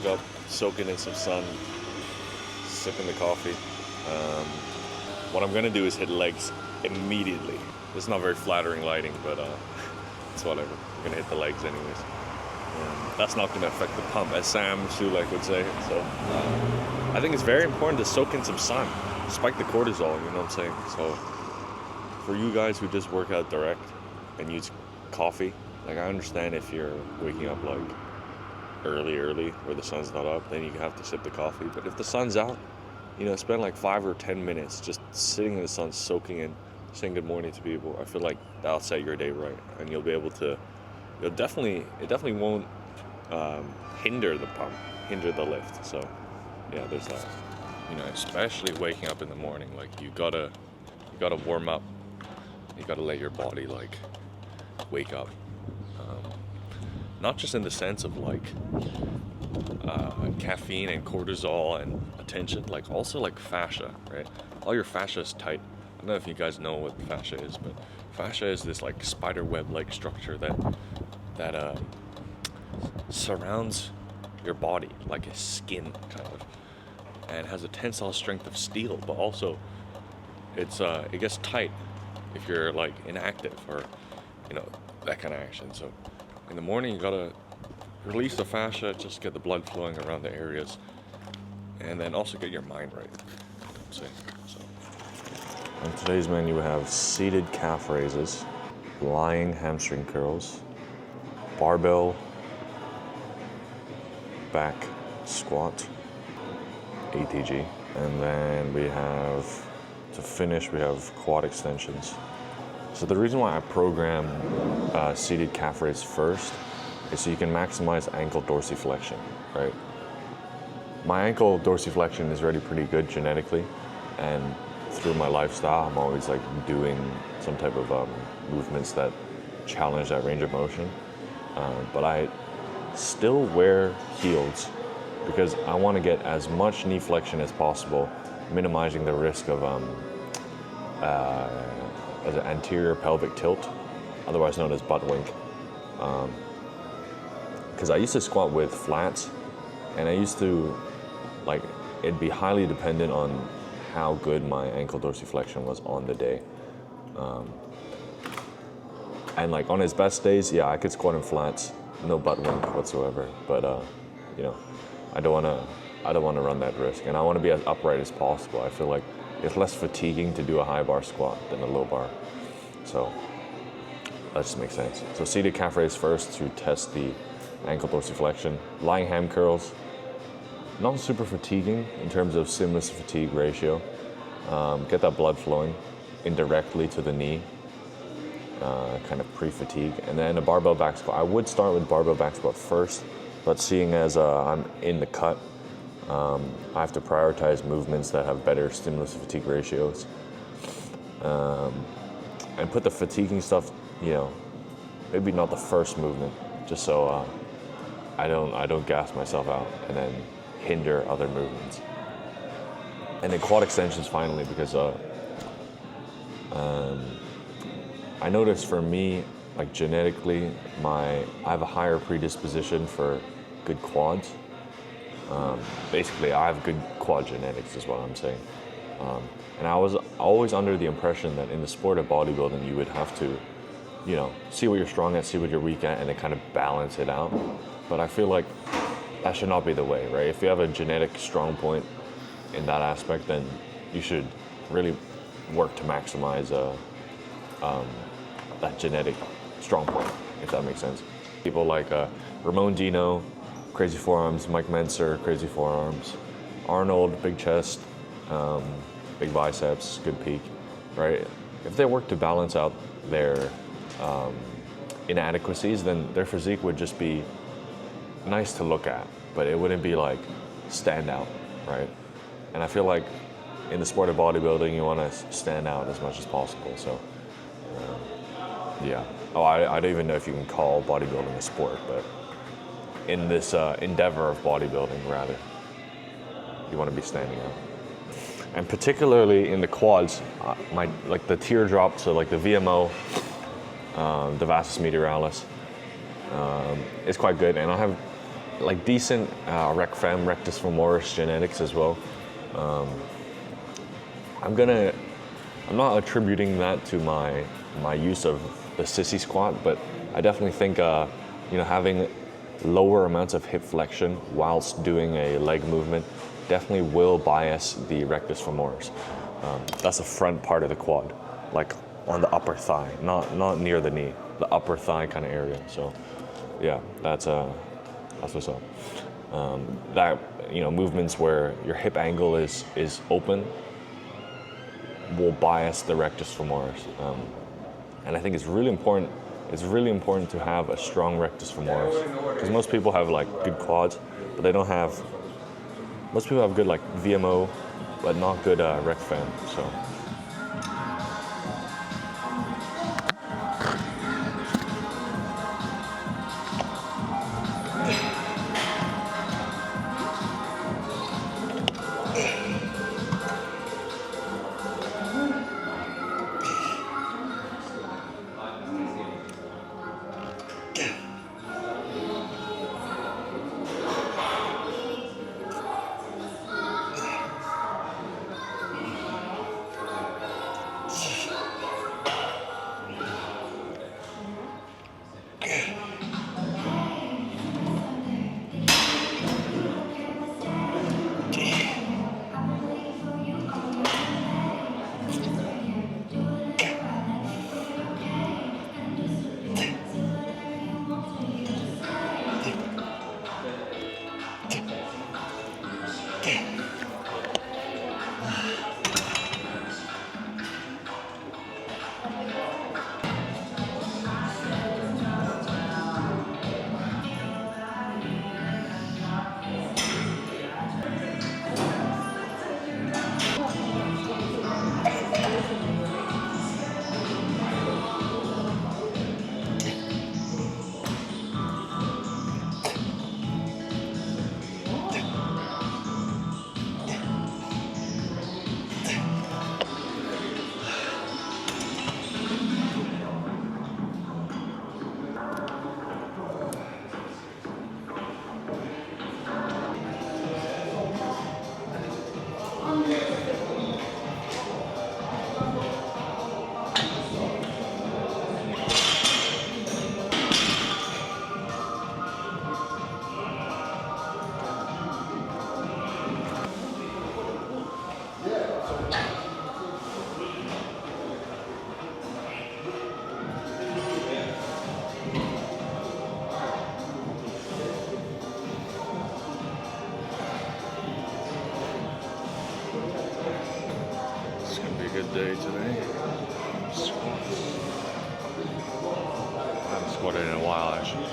wake up, soaking in some sun, sipping the coffee. What I'm gonna do is hit legs immediately. It's not very flattering lighting, but it's whatever. I'm gonna hit the legs anyways. That's not gonna affect the pump, as Sam Sulek would say. So I think it's very important to soak in some sun, spike the cortisol. You know what I'm saying? So for you guys who just work out direct and use coffee, like I understand if you're waking up like early where the sun's not up, then you have to sip the coffee. But if the sun's out, spend like 5 or 10 minutes just sitting in the sun, soaking in, saying good morning to people. I feel like that'll set your day right, and you'll be able to. It definitely won't hinder the pump, hinder the lift. So yeah, there's that. Especially waking up in the morning, like you gotta warm up. You gotta let your body like wake up. Not just in the sense of like caffeine and cortisol and attention, like also like fascia, right? All your fascia is tight. I don't know if you guys know what fascia is, but fascia is this like spider web-like structure that surrounds your body like a skin kind of, and has a tensile strength of steel, but also it gets tight if you're like inactive or that kind of action. So in the morning you gotta release the fascia, just get the blood flowing around the areas, and then also get your mind right. So on today's menu we have seated calf raises, lying hamstring curls, barbell back squat, ATG, and then we have, to finish, we have quad extensions. So the reason why I program seated calf raise first is so you can maximize ankle dorsiflexion, right? My ankle dorsiflexion is already pretty good genetically, and through my lifestyle, I'm always like doing some type of movements that challenge that range of motion. But I still wear heels because I want to get as much knee flexion as possible, minimizing the risk of as an anterior pelvic tilt, otherwise known as butt wink. Because I used to squat with flats, and I used to, like, it'd be highly dependent on how good my ankle dorsiflexion was on the day. And like on his best days, yeah, I could squat in flats, no butt wink whatsoever. But I don't wanna run that risk, and I want to be as upright as possible. I feel like it's less fatiguing to do a high bar squat than a low bar. So that just makes sense. So seated calf raise first to test the ankle dorsiflexion. Lying ham curls, not super fatiguing in terms of stimulus to fatigue ratio. Get that blood flowing indirectly to the knee, kind of pre-fatigue. And then a barbell back squat. I would start with barbell back squat first, but seeing as I'm in the cut, I have to prioritize movements that have better stimulus to fatigue ratios. And put the fatiguing stuff, maybe not the first movement, just so I don't gas myself out and then hinder other movements. And then quad extensions finally, because I noticed for me, like genetically, I have a higher predisposition for good quads. Basically, I have good quad genetics is what I'm saying. And I was always under the impression that in the sport of bodybuilding, you would have to, see what you're strong at, see what you're weak at, and then kind of balance it out. But I feel like that should not be the way, right? If you have a genetic strong point in that aspect, then you should really work to maximize that genetic strong point, if that makes sense. People like Ramon Dino, crazy forearms, Mike Menser, crazy forearms, Arnold, big chest, big biceps, good peak, right? If they work to balance out their inadequacies, then their physique would just be nice to look at, but it wouldn't be like stand out, right? And I feel like in the sport of bodybuilding, you want to stand out as much as possible. So, yeah. Oh, I don't even know if you can call bodybuilding a sport, but in this endeavor of bodybuilding, rather, you want to be standing out. And particularly in the quads, like the teardrop, so like the VMO, the vastus medialis, is quite good. And I have like decent rec fem, rectus femoris genetics as well. I'm not attributing that to my use of the sissy squat, but I definitely think having lower amounts of hip flexion whilst doing a leg movement definitely will bias the rectus femoris. That's the front part of the quad, like on the upper thigh, not near the knee, the upper thigh kind of area. So yeah, that's what's up. That movements where your hip angle is open will bias the rectus femoris, and I think it's really important. It's really important to have a strong rectus femoris, because most people have like good quads, but they don't have. Most people have good like VMO, but not good rec fem. So. Good day today. I haven't squatted in a while actually.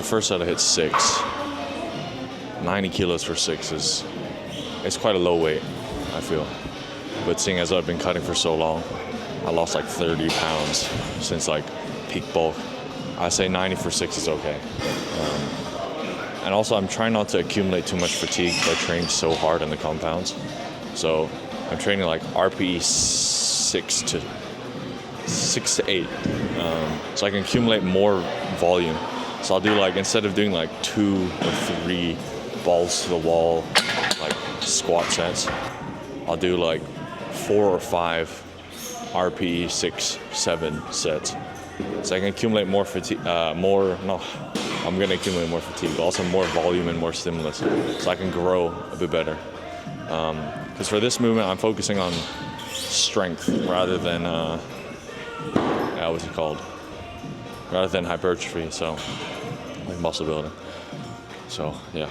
So first set I hit 6. 90 kilos for 6 is, it's quite a low weight, I feel. But seeing as I've been cutting for so long, I lost like 30 pounds since like peak bulk. I say 90 for 6 is okay. And also I'm trying not to accumulate too much fatigue by training so hard in the compounds. So I'm training like RPE 6 to 8. So I can accumulate more volume. So I'll do like, instead of doing like 2 or 3 balls to the wall, like squat sets, I'll do like 4 or 5 RPE 6, 7 sets. So I can accumulate more fatigue, I'm gonna accumulate more fatigue, but also more volume and more stimulus, so I can grow a bit better. Because for this movement, I'm focusing on strength rather than, what's it called? Rather than hypertrophy, so like muscle building. So yeah.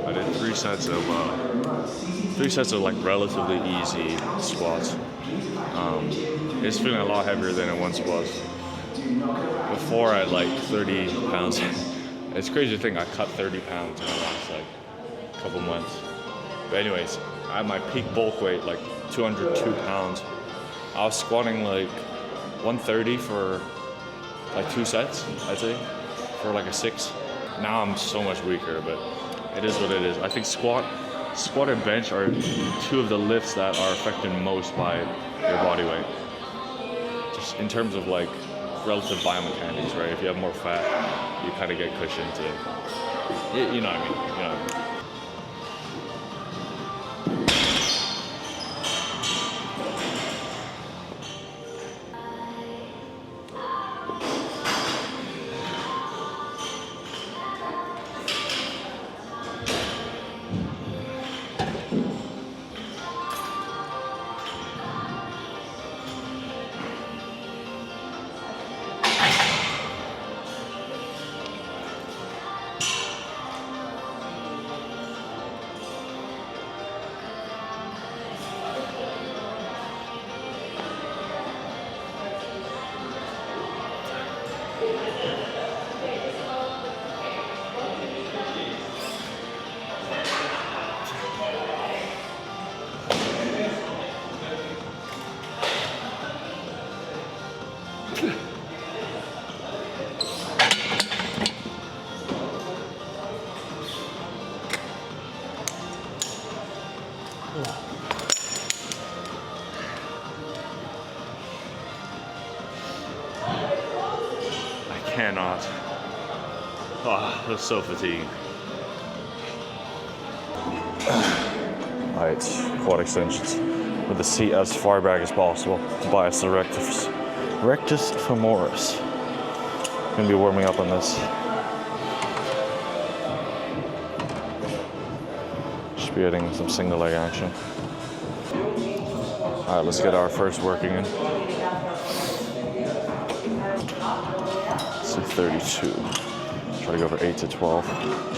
I did 3 sets of like relatively easy squats. It's feeling a lot heavier than it once was. Before I had like 30 pounds. It's crazy to think I cut 30 pounds in the last like couple months. But anyways, I had my peak bulk weight like 202 pounds. I was squatting like 130 for like 2 sets, I'd say, for like a 6. Now I'm so much weaker, but it is what it is. I think squat and bench are 2 of the lifts that are affected most by your body weight. Just in terms of like relative biomechanics, right? If you have more fat, you kind of get cushioned to, you know what I mean? You know what I mean? Cannot. Oh, that's so fatiguing. Alright, quad extensions with the seat as far back as possible. Bias the rectus femoris. Gonna be warming up on this. Should be getting some single leg action. Alright, let's get our first working in. 32. Try to go for 8 to 12.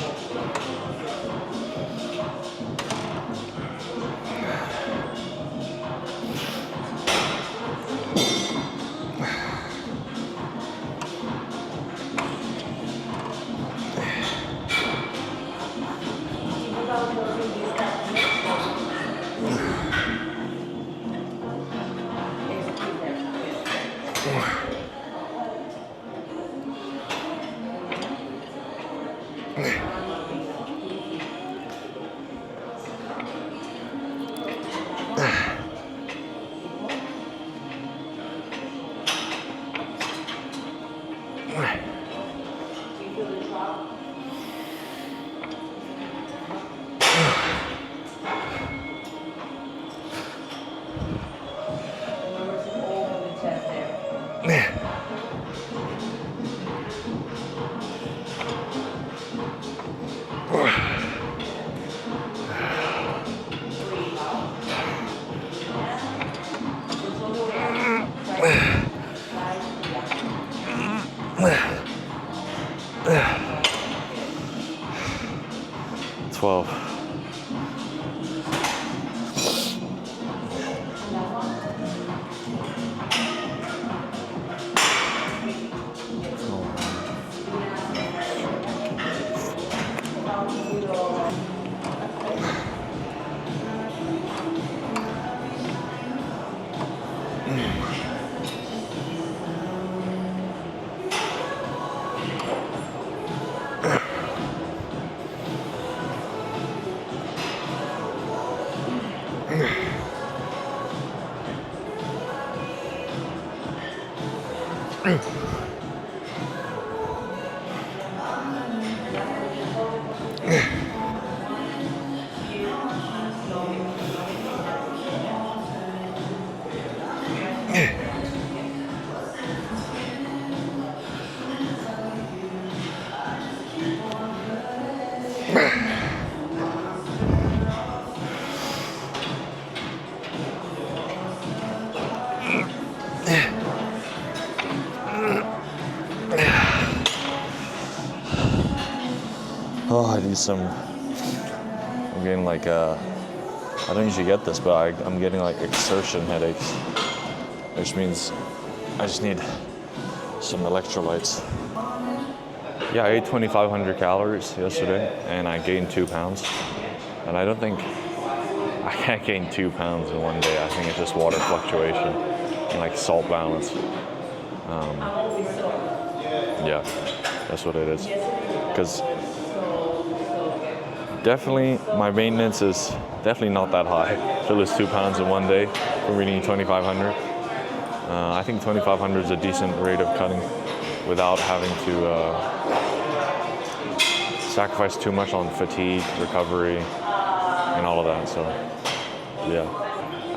12. Oh, I need some. I'm getting like I don't usually get this, but I'm getting like exertion headaches, which means I just need some electrolytes. Yeah, I ate 2,500 calories yesterday, and I gained 2 pounds. And I don't think I can't gain 2 pounds in one day. I think it's just water fluctuation and like salt balance. Yeah, that's what it is. Because definitely my maintenance is definitely not that high to lose 2 pounds in one day from eating 2,500. I think 2,500 is a decent rate of cutting without having to sacrifice too much on fatigue, recovery, and all of that. So, yeah,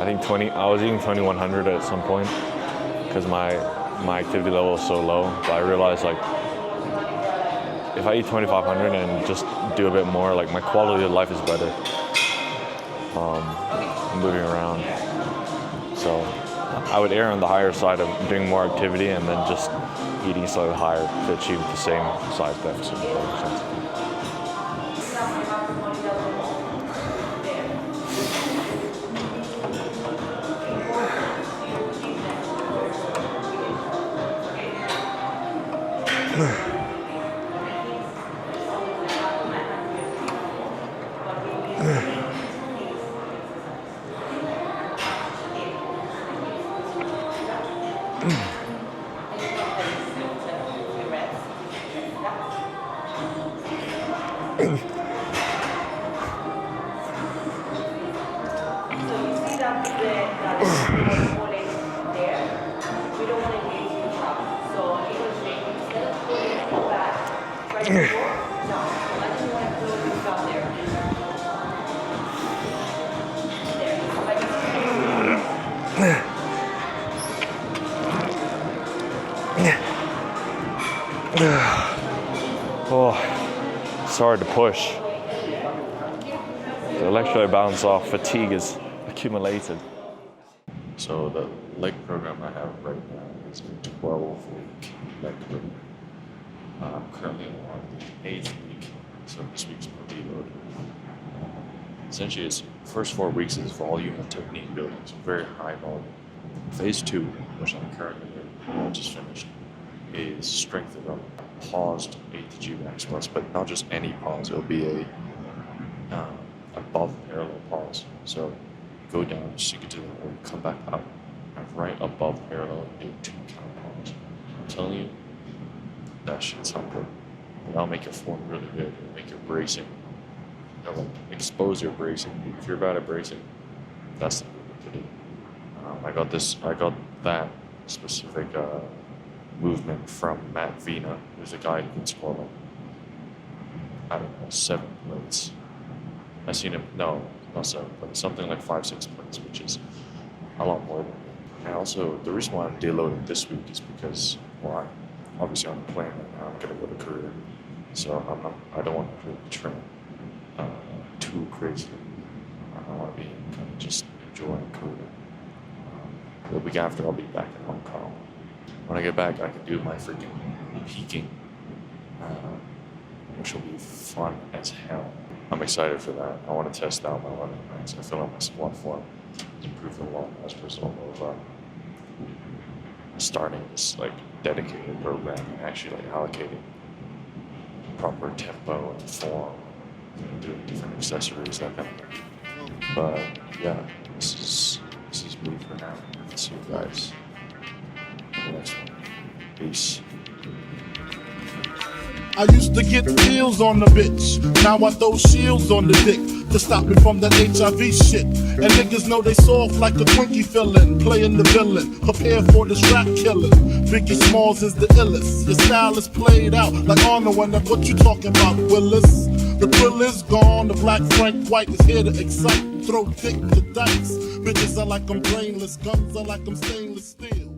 I think I was eating 2,100 at some point because my activity level is so low. But I realized like if I eat 2,500 and just do a bit more, like my quality of life is better. Moving around, so I would err on the higher side of doing more activity and then just eating slightly higher to achieve the same size deficit. If that makes sense. Oh, it's hard to push. The electrolyte balance off, fatigue is accumulated. So the leg program I have right now is a 12-week leg program. I'm currently on the 8th week, so this week's my deload. Essentially, its first 4 weeks is volume and technique building, so very high volume. Phase 2, which I'm currently in, I just finished, is strength development. Paused ATG max plus, but not just any pause. It'll be a above parallel pause. So go down, sink it to the floor, come back up, and right above parallel, do 2 count pause. I'm telling you, that shit's not good. That'll make your form really good. It'll make your bracing. It'll expose your bracing. If you're bad at bracing, that's the movement to do. I got that specific movement from Matt Vina, who's a guy who can score like, I don't know, 7 plates. I've seen him, no, not 7 plates, something like 5-6 plates, which is a lot more than me. And also, the reason why I'm deloading this week is because, well, I'm obviously on the plane right now, I'm going to go to Korea. So I don't want to really train too crazy. I want to be kind of just enjoying Korea. The week after, I'll be back in Hong Kong. When I get back, I can do my freaking peaking which will be fun as hell. I'm excited for that. I want to test out my running legs. I feel like my squat form improved a lot as a result of starting this like dedicated program and actually like allocating proper tempo and form, doing different accessories, that kind of thing. But yeah, this is me for now. See you guys in the next one. Peace. I used to get pills on the bitch. Now I throw shields on the dick to stop me from that HIV shit. And niggas know they soft like a Twinkie fillin', playing the villain, prepare for this rap killing. Biggie Smalls is the illest. Your style is played out like Arnold, and that's what you talking about, Willis. The thrill is gone. The black Frank White is here to excite. Throw dick to dice. Bitches are like I'm brainless. Guns are like I'm stainless steel.